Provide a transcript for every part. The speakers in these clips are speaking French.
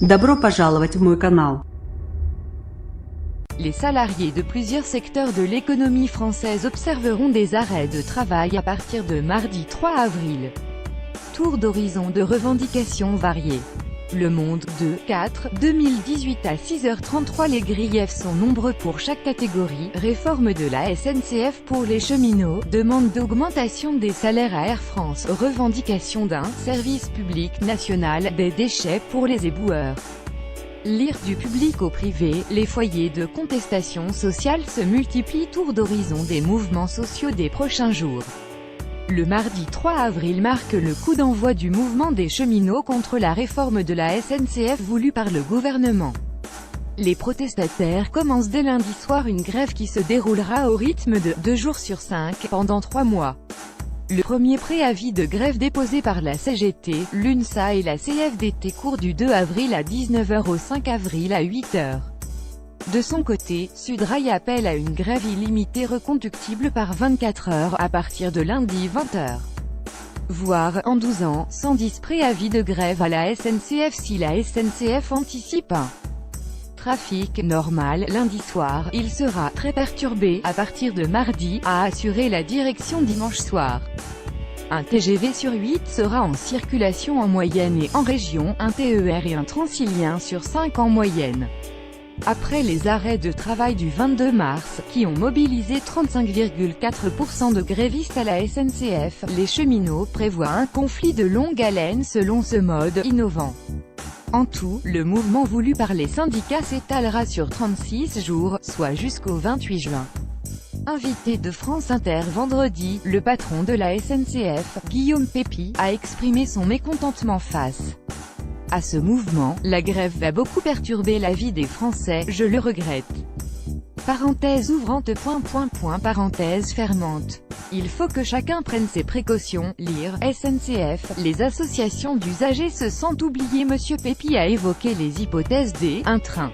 Добро пожаловать в мой канал. Les salariés de plusieurs secteurs de l'économie française observeront des arrêts de travail à partir de mardi 3 avril. Tour d'horizon de revendications variées. Le Monde 2-4, 2018 à 6h33. Les griefs sont nombreux pour chaque catégorie. Réforme de la SNCF pour les cheminots, demande d'augmentation des salaires à Air France, revendication d'un service public national des déchets pour les éboueurs. Lire du public au privé, les foyers de contestation sociale se multiplient. Tour d'horizon des mouvements sociaux des prochains jours. Le mardi 3 avril marque le coup d'envoi du mouvement des cheminots contre la réforme de la SNCF voulue par le gouvernement. Les protestataires commencent dès lundi soir une grève qui se déroulera au rythme de 2 jours sur 5 pendant 3 mois. Le premier préavis de grève déposé par la CGT, l'UNSA et la CFDT court du 2 avril à 19h au 5 avril à 8h. De son côté, Sudrail appelle à une grève illimitée reconductible par 24 heures à partir de lundi 20h. Voire, en 12 ans, 110 préavis de grève à la SNCF si la SNCF anticipe un trafic normal lundi soir. Il sera très perturbé à partir de mardi, a assuré la direction dimanche soir. Un TGV sur 8 sera en circulation en moyenne et en région, un TER et un Transilien sur 5 en moyenne. Après les arrêts de travail du 22 mars, qui ont mobilisé 35,4% de grévistes à la SNCF, les cheminots prévoient un conflit de longue haleine selon ce mode innovant. En tout, le mouvement voulu par les syndicats s'étalera sur 36 jours, soit jusqu'au 28 juin. Invité de France Inter vendredi, le patron de la SNCF, Guillaume Pépi, a exprimé son mécontentement face à ce mouvement. La grève va beaucoup perturber la vie des Français, je le regrette. Parenthèse ouvrante. Parenthèse fermante. Il faut que chacun prenne ses précautions. Lire, SNCF, les associations d'usagers se sentent oubliées. Monsieur Pépi a évoqué les hypothèses des « un train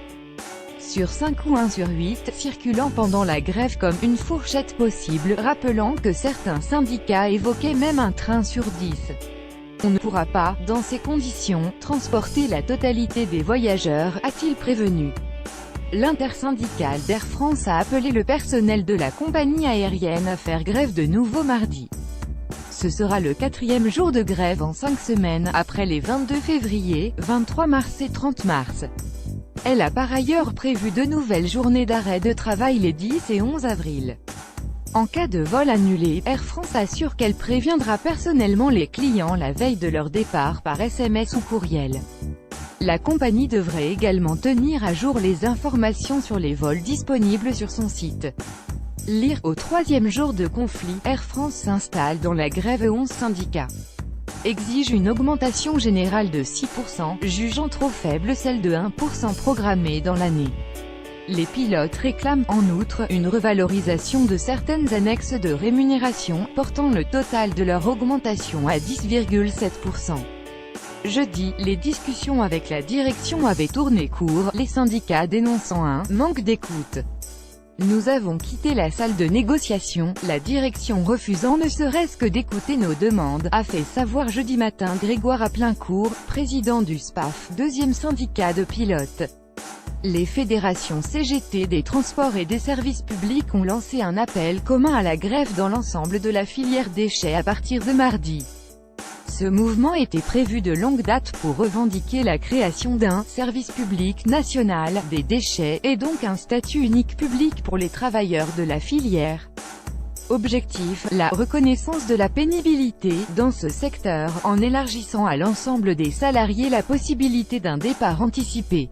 sur 5 ou 1 sur 8 circulant pendant la grève comme une fourchette possible, rappelant que certains syndicats évoquaient même un train sur 10. On ne pourra pas, dans ces conditions, transporter la totalité des voyageurs, a-t-il prévenu. L'intersyndicale d'Air France a appelé le personnel de la compagnie aérienne à faire grève de nouveau mardi. Ce sera le 4e jour de grève en 5 semaines, après les 22 février, 23 mars et 30 mars. Elle a par ailleurs prévu de nouvelles journées d'arrêt de travail les 10 et 11 avril. En cas de vol annulé, Air France assure qu'elle préviendra personnellement les clients la veille de leur départ par SMS ou courriel. La compagnie devrait également tenir à jour les informations sur les vols disponibles sur son site. Lire, au 3e jour de conflit, Air France s'installe dans la grève et 11 syndicats exige une augmentation générale de 6%, jugeant trop faible celle de 1% programmée dans l'année. Les pilotes réclament, en outre, une revalorisation de certaines annexes de rémunération, portant le total de leur augmentation à 10,7%. Jeudi, les discussions avec la direction avaient tourné court, les syndicats dénonçant un « manque d'écoute ». Nous avons quitté la salle de négociation, la direction refusant ne serait-ce que d'écouter nos demandes, a fait savoir jeudi matin Grégoire Aplincourt, président du SPAF, 2e syndicat de pilotes. Les fédérations CGT des transports et des services publics ont lancé un appel commun à la grève dans l'ensemble de la filière déchets à partir de mardi. Ce mouvement était prévu de longue date pour revendiquer la création d'un service public national des déchets, et donc un statut unique public pour les travailleurs de la filière. Objectif, la reconnaissance de la pénibilité dans ce secteur, en élargissant à l'ensemble des salariés la possibilité d'un départ anticipé.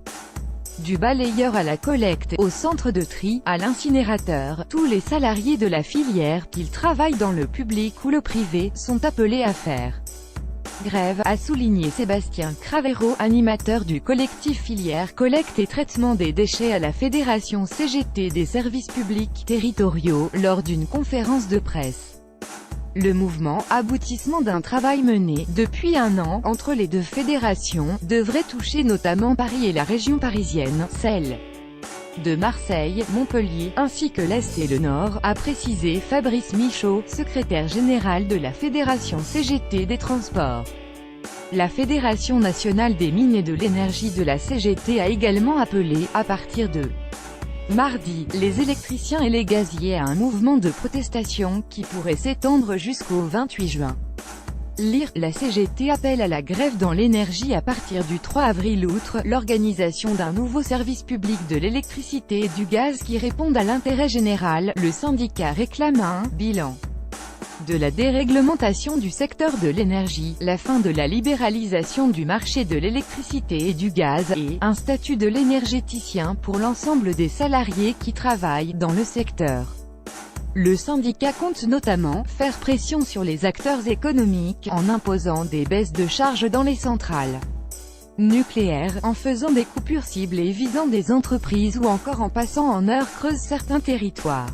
Du balayeur à la collecte, au centre de tri, à l'incinérateur, tous les salariés de la filière, qu'ils travaillent dans le public ou le privé, sont appelés à faire grève, a souligné Sébastien Cravero, animateur du collectif filière collecte et traitement des déchets à la Fédération CGT des services publics territoriaux, lors d'une conférence de presse. Le mouvement, aboutissement d'un travail mené, depuis 1 an, entre les deux fédérations, devrait toucher notamment Paris et la région parisienne, celle de Marseille, Montpellier, ainsi que l'Est et le Nord, a précisé Fabrice Michaud, secrétaire général de la Fédération CGT des transports. La Fédération nationale des mines et de l'énergie de la CGT a également appelé, à partir de mardi, les électriciens et les gaziers à un mouvement de protestation qui pourrait s'étendre jusqu'au 28 juin. Lire, la CGT appelle à la grève dans l'énergie à partir du 3 avril. Outre l'organisation d'un nouveau service public de l'électricité et du gaz qui réponde à l'intérêt général, le syndicat réclame un bilan de la déréglementation du secteur de l'énergie, la fin de la libéralisation du marché de l'électricité et du gaz, et un statut de l'énergéticien pour l'ensemble des salariés qui travaillent dans le secteur. Le syndicat compte notamment faire pression sur les acteurs économiques en imposant des baisses de charges dans les centrales nucléaires, en faisant des coupures ciblées visant des entreprises ou encore en passant en heure creuse certains territoires.